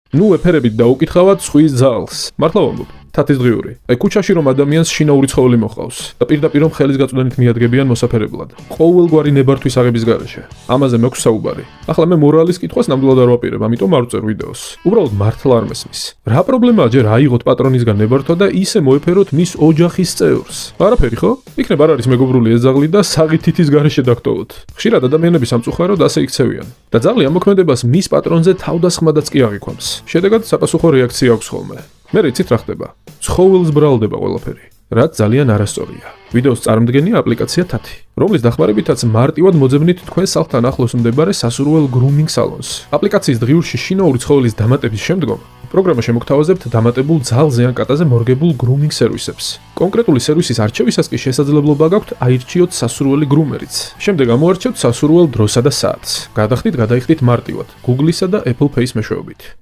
ნუ ეფერებით დაუკითხავად სხვის ძალს. მართლა ვამბობ. თათის დღიური. აი ქუჩაში რომ ადამიანს შინაური ცხოველი მოყავს და პირდაპირ ხელის გაწვდენით მიადგებიან მოსაფერებლად. ყოველგვარი ნებართვის აღების გარეშე. ამაზე მექვს საუბარი. ახლა მე მორალის კითხვას ნამდვილად არ ვაპირებ, ამიტომ არ ვწერ ვიდეოს. უბრალოდ მართლა არ მესმის. რა პრობლემაა ჯერ აიღოთ პატრონისგან ნებართვა და ისე მოეფეროთ მის ოჯახის წევრს? არაფერი ხო? იქნებ არ არის მეგობრული ეძაღლი და საღი თითის გარეშე დაგტოვოთ. ხშირად ადამიანები სამწუხაროდ ასე იქცევიან და ძაღლი ამ მოქმედებას მის პატრონზე თავდასხმადაც კი აღიქვამს. შედეგად საპასუხო რეაქცია აქვს ხოლმე. მე იცით რა ხდება? ცხოველს ბრალდება ყველაფერი, რაც ძალიან არასწორია. ვიდეოს წარმოდგენია აპლიკაცია თათი, რომლის დახმარებითაც მარტივად მოძებნით თქვენ სახლთან ახლოს მდებარე სასურველ გრუმინგ სალონს. აპლიკაციის დღიურში შინაური ცხოველის დამატების შემდგომ პროგრამა შემოგთავაზებთ დამატებულ ძალზე ან კატაზე მორგებულ გრუმინგ სერვისებს. კონკრეტული სერვისის არჩევისას კი შესაძლებლობა გაქვთ აირჩიოთ სასურველი გრუმერიც. შემდეგ ამოარჩევთ სასურველ დროსა და საათს. გადახდით გადაიხდით მარტივად Google-ისა და Apple Pay-ის მეშვეობით.